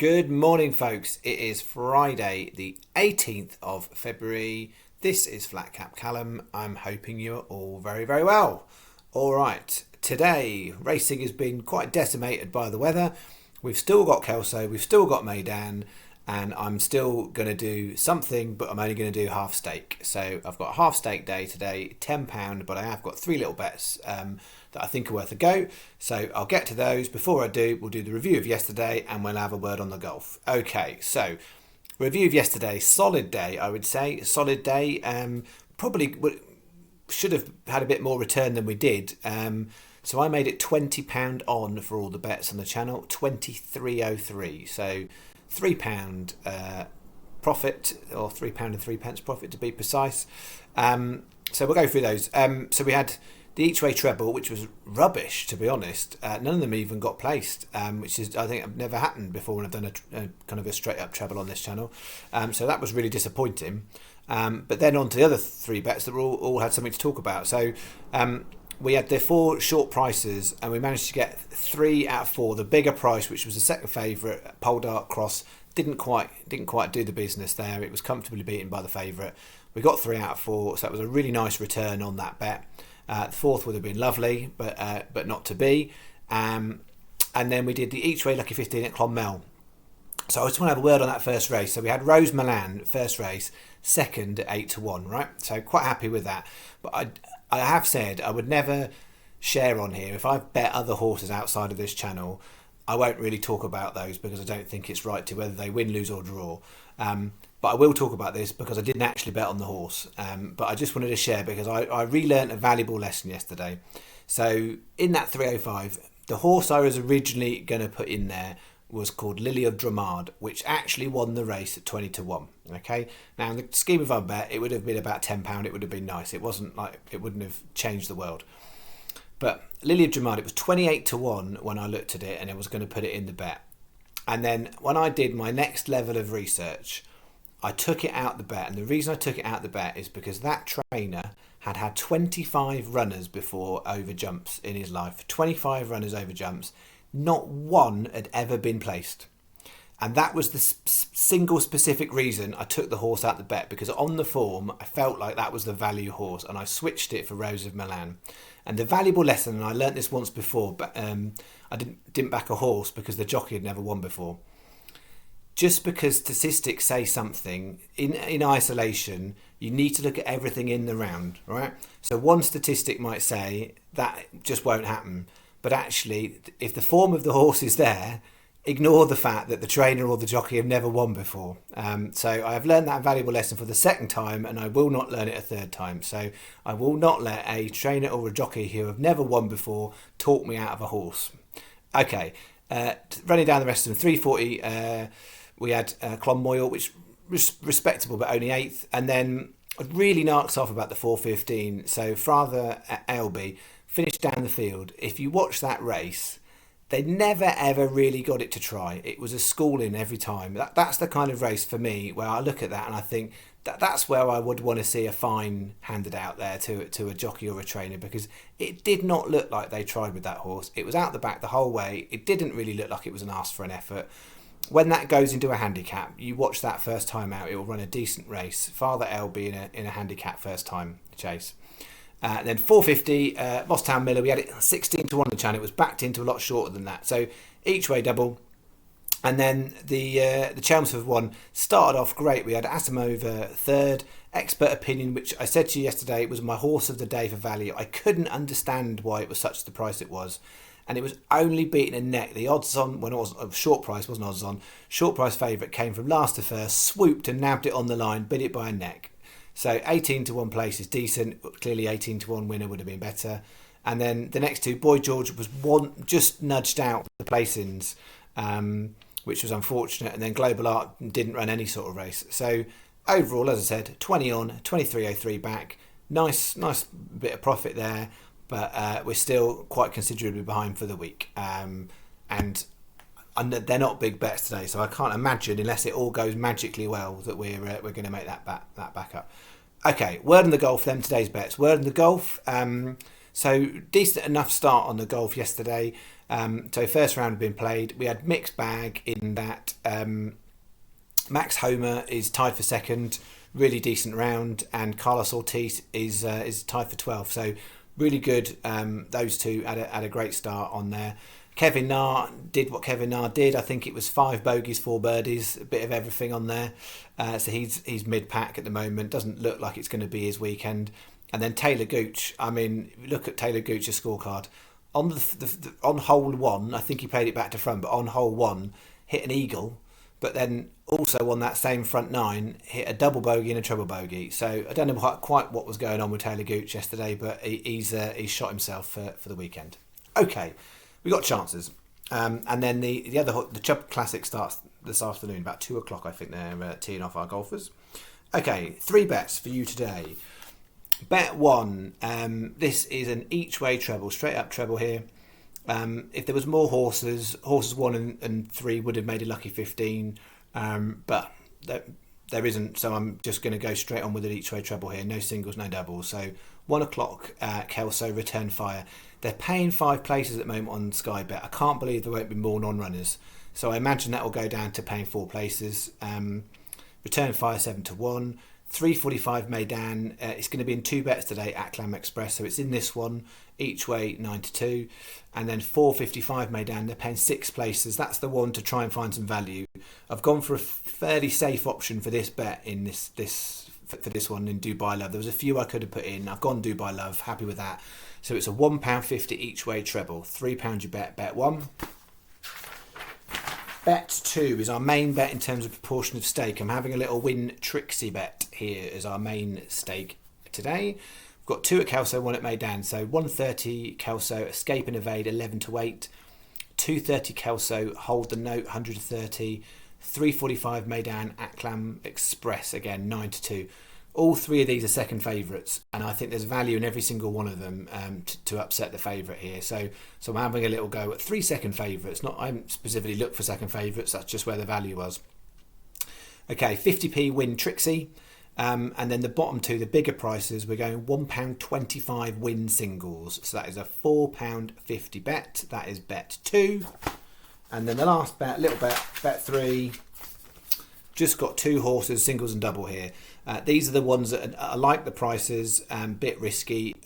Good morning, folks. It is Friday, the 18th of February. This is Flat Cap Callum. I'm hoping you're all very, very well. All right, today racing has been quite decimated by the weather. We've still got Kelso, we've still got Meydan, and I'm still going to do something, but I'm only going to do half stake. So I've got a half stake day today, £10, but I have got three little bets that I think are worth a go. So I'll get to those. Before I do, we'll do the review of yesterday and we'll have a word on the golf. Okay, so review of yesterday, solid day, I would say. Solid day. Probably should have had a bit more return than we did. So I made it £20 on for all the bets on the channel, 23.03. So £3 profit, or £3 and 3 pence profit to be precise. So we'll go through those. So we had the each way treble, which was rubbish, to be honest. None of them even got placed, which is, I think, never happened before when I've done a kind of a straight up treble on this channel. So that was really disappointing. But then on to the other three bets that were all had something to talk about. So we had the four short prices, and we managed to get 3 out of 4. The bigger price, which was the second favourite, Pole Dart Cross, didn't quite do the business there. It was comfortably beaten by the favourite. We got 3 out of 4, so that was a really nice return on that bet. The fourth would have been lovely, but not to be. And then we did the each way lucky 15 at Clonmel. So I just want to have a word on that first race. So we had Rose Milan first race, second at 8-1, right? So quite happy with that. But I have said I would never share on here. If I've bet other horses outside of this channel, I won't really talk about those because I don't think it's right to, whether they win, lose or draw. But I will talk about this because I didn't actually bet on the horse. But I just wanted to share because I relearned a valuable lesson yesterday. So in that 305, the horse I was originally going to put in there was called Lily of Dramard, which actually won the race at 20-1. Okay, now in the scheme of our bet, it would have been about £10. It would have been nice. It wasn't like, it wouldn't have changed the world. But Lily of Dramard, it was 28-1 when I looked at it, and I was going to put it in the bet. And then when I did my next level of research, I took it out the bet. And the reason I took it out the bet is because that trainer had had 25 runners before over jumps in his life. 25 runners over jumps. Not one had ever been placed. And that was the single specific reason I took the horse out the bet, because on the form I felt like that was the value horse, and I switched it for Rose of Milan. And the valuable lesson, and I learnt this once before, but I didn't back a horse because the jockey had never won before. Just because statistics say something in isolation, you need to look at everything in the round, right? So one statistic might say that just won't happen. But actually, if the form of the horse is there, ignore the fact that the trainer or the jockey have never won before. So I have learned that valuable lesson for the second time, and I will not learn it a third time. So I will not let a trainer or a jockey who have never won before talk me out of a horse. Okay, running down the rest of them, 340, we had Clonmoyle, which was respectable, but only 8th. And then I really narks off about the 415. So Father Elby finished down the field. If you watch that race, they never ever really got it to try. It was a schooling every time. That's the kind of race for me where I look at that and I think that's where I would want to see a fine handed out there to a jockey or a trainer, because it did not look like they tried with that horse. It was out the back the whole way. It didn't really look like it was an ask for an effort. When that goes into a handicap, you watch that first time out, it will run a decent race. Father LB in a handicap first time chase. Then 450, Moss Town Miller, we had it 16-1 on the channel. It was backed into a lot shorter than that. So each way double. And then the Chelmsford one started off great. We had Asimova third, Expert Opinion, which I said to you yesterday, it was my horse of the day for value. I couldn't understand why it was such the price it was. And it was only beating a neck. The odds on, when it was short price, wasn't odds on. Short price favourite came from last to first, swooped and nabbed it on the line, bit it by a neck. So 18-1 place is decent. Clearly 18-1 winner would have been better. And then the next two, Boy George was just nudged out the placings, which was unfortunate. And then Global Art didn't run any sort of race. So overall, as I said, 20 on, 23.03 back. Nice bit of profit there. But we're still quite considerably behind for the week. And they're not big bets today, so I can't imagine, unless it all goes magically well, that we're going to make that back up. Okay, word on the golf then, today's bets. Word on the golf. So decent enough start on the golf yesterday. So first round had been played. We had mixed bag in that Max Homer is tied for second, really decent round, and Carlos Ortiz is tied for 12th. So really good. Those two had a great start on there. Kevin Na did what Kevin Na did. I think it was 5 bogeys, 4 birdies, a bit of everything on there. So he's mid-pack at the moment. Doesn't look like it's going to be his weekend. And then Taylor Gooch. I mean, look at Taylor Gooch's scorecard. On on hole 1, I think he played it back to front, but on hole 1, hit an eagle. But then also on that same front 9, hit a double bogey and a treble bogey. So I don't know quite what was going on with Taylor Gooch yesterday, but he's shot himself for the weekend. Okay. We got chances, and then the Chubb Classic starts this afternoon about 2 o'clock. I think they're teeing off our golfers. Okay, 3 bets for you today. Bet 1. This is an each way treble, straight up treble here. If there was more horses 1 and 3 would have made a lucky 15, but there isn't. So I'm just going to go straight on with an each way treble here. No singles, no doubles. So 1 o'clock, Kelso return fire. They're paying 5 places at the moment on Sky Bet. I can't believe there won't be more non-runners. So I imagine that will go down to paying 4 places. Return fire 7-1. 3:45 Meydan. It's going to be in 2 bets today at Clam Express. So it's in this one, each way 9-2. And then 4:55 Meydan. They're paying 6 places. That's the one to try and find some value. I've gone for a fairly safe option for this bet in for this one in Dubai Love. There was a few I could have put in. I've gone Dubai Love. Happy with that. So it's a £1.50 each way treble. £3 you bet 1. Bet 2 is our main bet in terms of proportion of stake. I'm having a little win Trixie bet here as our main stake today. We've got 2 at Kelso, 1 at Meydan. So 130 Kelso, escape and evade 11-8. 230 Kelso, hold the note 130. 3:45 Meydan at Clam Express again 9-2. All 3 of these are second favourites, and I think there's value in every single one of them to upset the favourite here. So I'm having a little go at 3 second favourites. I haven't specifically looked for second favourites. That's just where the value was. Okay, 50p win Trixie, and then the bottom 2, the bigger prices, we're going £1.25 win singles. So that is a £4.50 bet. That is bet 2. And then the last bet, little bet 3. Just got 2 horses, singles and double here. These are the ones that I like the prices, bit risky.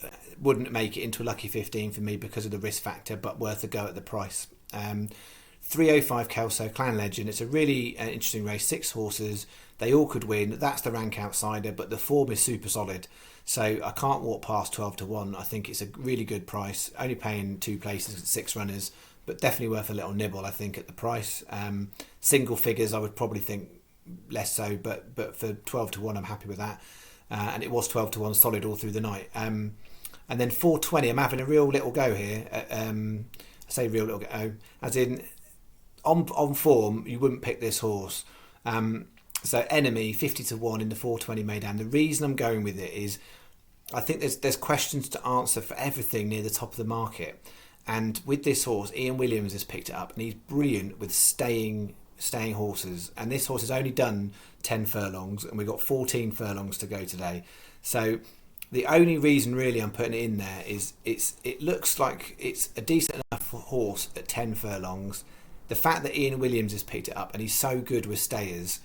Wouldn't make it into a lucky 15 for me because of the risk factor, but worth a go at the price. 305 Kelso, Clan Legend. It's a really interesting race. 6 horses. They all could win. That's the rank outsider, but the form is super solid. So I can't walk past 12-1. I think it's a really good price. Only paying 2 places at 6 runners, but definitely worth a little nibble, I think, at the price. Single figures, I would probably think less so, but for 12-1, I'm happy with that. And it was 12-1 solid all through the night. And then 420, I'm having a real little go here. I say real little go, as in on form, you wouldn't pick this horse. So Enemy 50-1 in the 420 Meydan. The reason I'm going with it is I think there's questions to answer for everything near the top of the market. And with this horse, Ian Williams has picked it up, and he's brilliant with staying horses. And this horse has only done 10 furlongs, and we've got 14 furlongs to go today. So the only reason really I'm putting it in there is it looks like it's a decent enough horse at 10 furlongs. The fact that Ian Williams has picked it up and he's so good with stayers,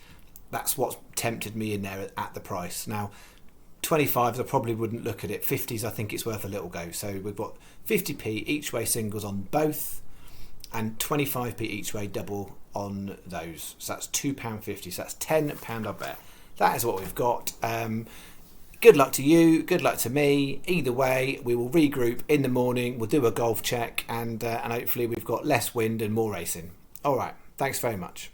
that's what's tempted me in there at the price. Now, 25s I probably wouldn't look at it. 50s I think it's worth a little go. So we've got 50p each way singles on both and 25p each way double on those. So that's £2.50. So that's £10 I bet. That is what we've got. Good luck to you. Good luck to me. Either way, we will regroup in the morning. We'll do a golf check and hopefully we've got less wind and more racing. All right. Thanks very much.